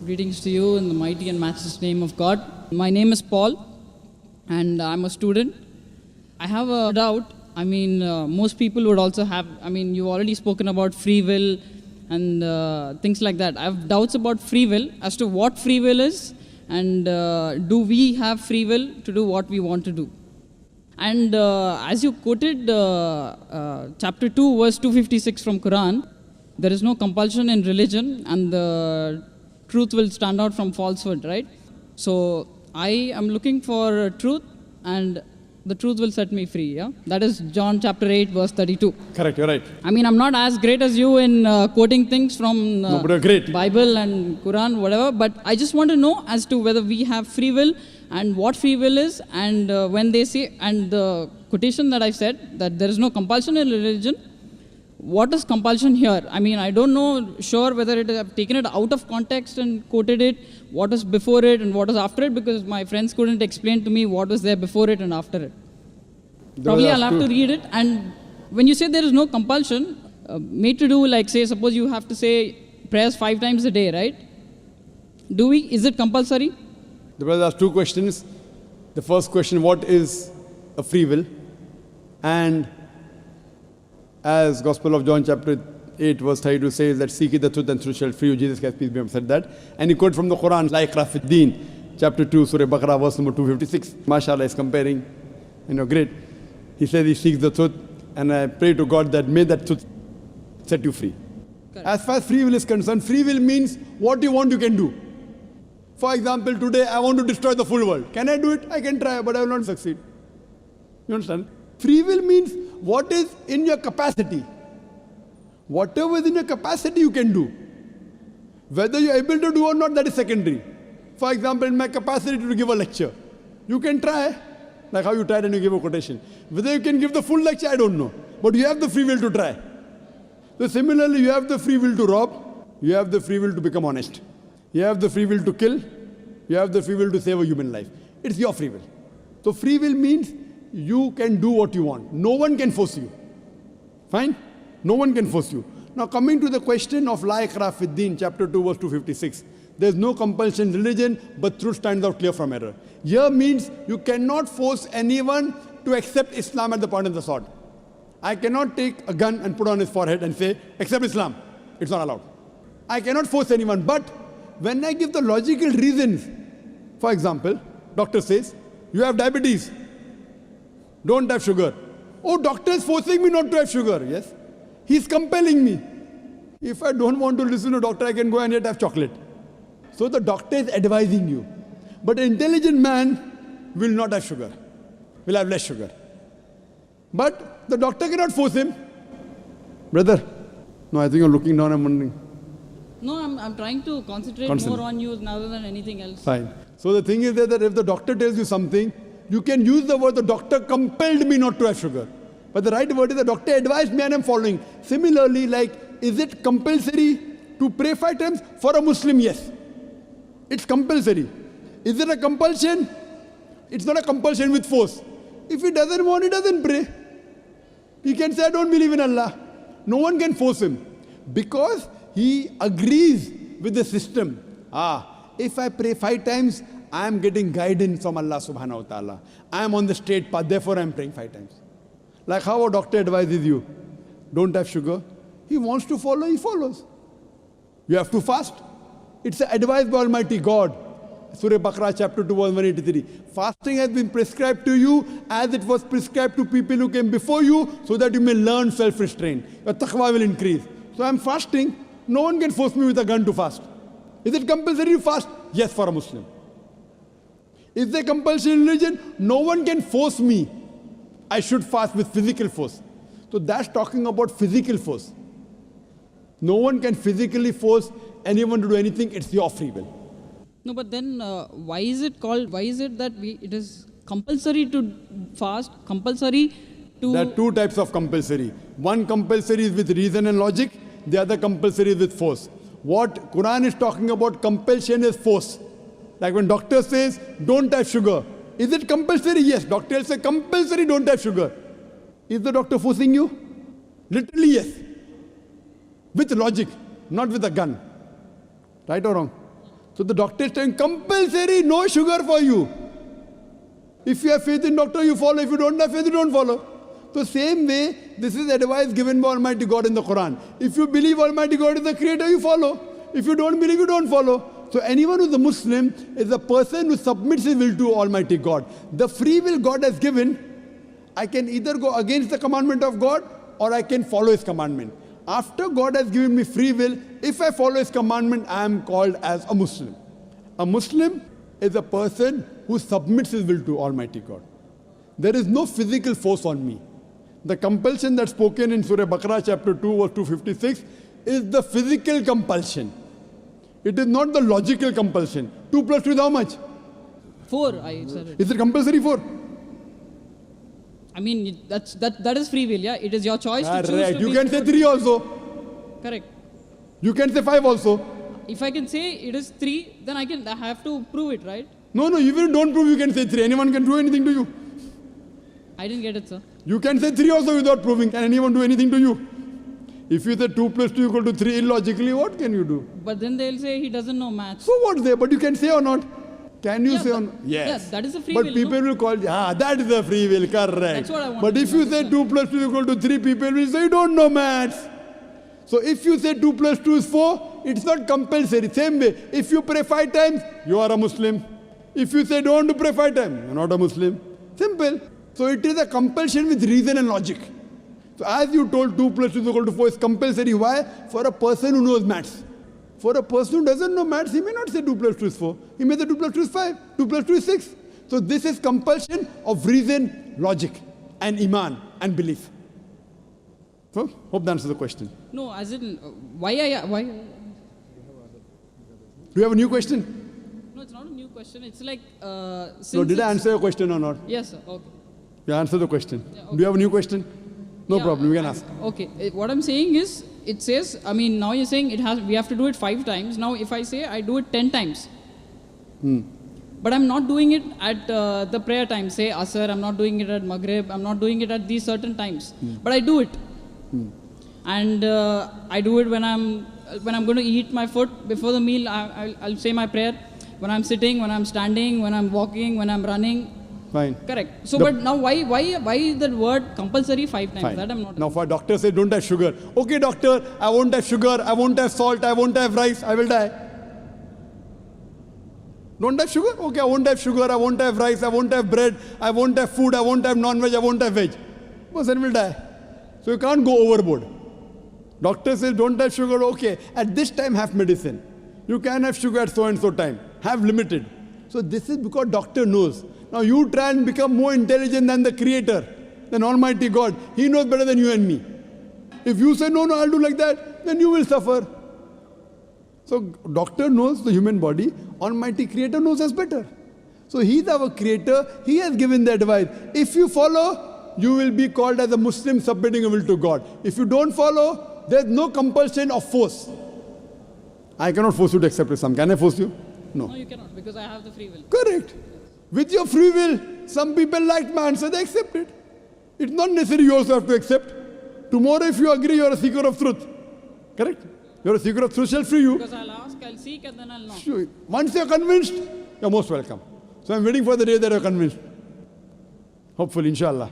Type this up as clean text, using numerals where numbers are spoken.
Greetings to you in the mighty and matchless name of God. My name is Paul, and I'm a student. I have a doubt. Most people would also have, you've already spoken about free will and things like that. I have doubts about free will as to what free will is, and do we have free will to do what we want to do? And as you quoted chapter 2, verse 256 from Quran, there is no compulsion in religion, and the truth will stand out from falsehood, right? So I am looking for truth, and the truth will set me free, yeah? That is John chapter 8, verse 32. Correct, you're right. I'm not as great as you in quoting things from No, but you're great. Bible and Quran, whatever, but I just want to know as to whether we have free will and what free will is, and when they say, and the quotation that I said, that there is no compulsion in religion, what is compulsion here? I don't know sure whether it have taken it out of context and quoted it, what is before it and what is after it, because my friends couldn't explain to me what was there before it and after it. Probably I'll have to read it. And when you say there is no compulsion, made to do, like say, suppose you have to say prayers 5 times a day, right? Is it compulsory? The brother asked 2 questions. The first question, what is a free will? And as Gospel of John chapter 8 verse 32 says that seek ye the truth and truth shall free you. Jesus Christ, peace be upon him, said that. And he quoted from the Quran, Naik chapter 2, Surah Baqarah, verse number 256. MashaAllah is comparing, great. He says he seeks the truth, and I pray to God that may that truth set you free. Correct. As far as free will is concerned, free will means what you want you can do. For example, today I want to destroy the full world. Can I do it? I can try, but I will not succeed. You understand? Free will means what is in your capacity. Whatever is in your capacity, you can do. Whether you are able to do or not, that is secondary. For example, in my capacity to give a lecture, you can try, like how you tried and you give a quotation. Whether you can give the full lecture, I don't know. But you have the free will to try. So similarly, you have the free will to rob, you have the free will to become honest. You have the free will to kill, you have the free will to save a human life. It's your free will. So free will means you can do what you want. No one can force you. Fine? No one can force you. Now coming to the question of La ikrah fid din, chapter 2, verse 256. There's no compulsion in religion, but truth stands out clear from error. Here means you cannot force anyone to accept Islam at the point of the sword. I cannot take a gun and put on his forehead and say, accept Islam. It's not allowed. I cannot force anyone, but when I give the logical reasons, for example, doctor says, you have diabetes. Don't have sugar. Oh, doctor is forcing me not to have sugar. Yes. He's compelling me. If I don't want to listen to doctor, I can go and yet have chocolate. So the doctor is advising you. But an intelligent man will not have sugar. Will have less sugar. But the doctor cannot force him. Brother. No, I think you're looking down, I'm wondering. No, I'm trying to concentrate more on you rather than anything else. Fine. So the thing is that if the doctor tells you something, you can use the word, the doctor compelled me not to have sugar. But the right word is the doctor advised me and I'm following. Similarly, is it compulsory to pray 5 times? For a Muslim, yes. It's compulsory. Is it a compulsion? It's not a compulsion with force. If he doesn't want, he doesn't pray. He can say, I don't believe in Allah. No one can force him. Because he agrees with the system. If I pray 5 times, I am getting guidance from Allah subhanahu wa ta'ala. I am on the straight path, therefore I am praying 5 times. Like how a doctor advises you, don't have sugar. He wants to follow, he follows. You have to fast. It's advised by Almighty God. Surah Baqarah chapter 2 verse 183. Fasting has been prescribed to you as it was prescribed to people who came before you, so that you may learn self-restraint. Your taqwa will increase. So I am fasting. No one can force me with a gun to fast. Is it compulsory to fast? Yes, for a Muslim. Is there compulsion in religion? No one can force me. I should fast with physical force. So that's talking about physical force. No one can physically force anyone to do anything. It's your free will. No, but then why is it that it is compulsory to fast, compulsory to... There are 2 types of compulsory. One compulsory is with reason and logic. The other compulsory is with force. What Quran is talking about, compulsion is force. Like when doctor says, don't have sugar. Is it compulsory? Yes. Doctor will say, compulsory, don't have sugar. Is the doctor forcing you? Literally, yes. With logic, not with a gun. Right or wrong? So the doctor is saying compulsory, no sugar for you. If you have faith in doctor, you follow. If you don't have faith, you don't follow. So same way, this is advice given by Almighty God in the Quran. If you believe Almighty God is the creator, you follow. If you don't believe, you don't follow. So anyone who is a Muslim is a person who submits his will to Almighty God. The free will God has given, I can either go against the commandment of God or I can follow His commandment. After God has given me free will, if I follow His commandment, I am called as a Muslim. A Muslim is a person who submits his will to Almighty God. There is no physical force on me. The compulsion that's spoken in Surah Baqarah chapter 2 verse 256 is the physical compulsion. It is not the logical compulsion. 2 plus 2 is how much? 4, I said it. Is it compulsory 4? I mean, that is free will, yeah? It is your choice to choose Right. to You be can say 3 also. Correct. You can say 5 also. If I can say it is 3, then I have to prove it, right? No, even don't prove you can say 3. Anyone can do anything to you. I didn't get it, sir. You can say 3 also without proving. Can anyone do anything to you? If you say 2 plus 2 equal to 3, illogically, what can you do? But then they'll say he doesn't know maths. So what's there? But you can say or not? Can you Yeah, say but- or not? Yes. yeah, that is a free but will, people no? will call, that is the free will, correct. That's what I want But to if you say 2 plus 2 equal to 3, people will say you don't know maths. So if you say 2 plus 2 is 4, it's not compulsory. Same way, if you pray 5 times, you are a Muslim. If you say don't pray 5 times, you're not a Muslim. Simple. So it is a compulsion with reason and logic. So as you told 2 plus 2 is equal to 4 is compulsory. Why? For a person who knows maths. For a person who doesn't know maths, he may not say 2 plus 2 is 4. He may say 2 plus 2 is 5. 2 plus 2 is 6. So this is compulsion of reason, logic, and iman and belief. So hope that answers the question. No, as in, why? Do you have a new question? No, it's not a new question. It's like, since No, did I it's- answer your question or not? Yes, sir. Okay. You answer the question. Yeah, Do you have a new question? No Yeah, problem, you can ask. Okay. What I'm saying is, it says, I mean, now you're saying we have to do it 5 times. Now, if I say I do it 10 times, but I'm not doing it at the prayer time, say Asr, I'm not doing it at Maghrib, I'm not doing it at these certain times, but I do it. And I do it when I'm going to eat my food before the meal. I'll say my prayer. When I'm sitting, when I'm standing, when I'm walking, when I'm running. Fine. Correct. So, but now why is that word compulsory 5 times? Fine. That I'm not. Now, for a doctor say don't have sugar. Okay, doctor, I won't have sugar, I won't have salt, I won't have rice, I will die. Don't have sugar? Okay, I won't have sugar, I won't have rice, I won't have bread, I won't have food, I won't have non-veg, I won't have veg. Person will die. So you can't go overboard. Doctor says don't have sugar, okay, at this time have medicine. You can have sugar at so and so time. Have limited. So this is because doctor knows. Now you try and become more intelligent than the creator, than Almighty God. He knows better than you and me. If you say no, I'll do like that, then you will suffer. So doctor knows the human body, Almighty Creator knows us better. So He's our Creator, He has given the advice. If you follow, you will be called as a Muslim submitting your will to God. If you don't follow, there's no compulsion of force. I cannot force you to accept Islam. Can I force you? No. No, you cannot, because I have the free will. Correct. With your free will, some people liked my answer, they accept it. It's not necessary you also have to accept. Tomorrow if you agree, you're a seeker of truth. Correct? You're a seeker of truth, shall free you. Because I'll ask, I'll seek, and then I'll know. Sure. Once you're convinced, you're most welcome. So I'm waiting for the day that you're convinced. Hopefully, inshallah.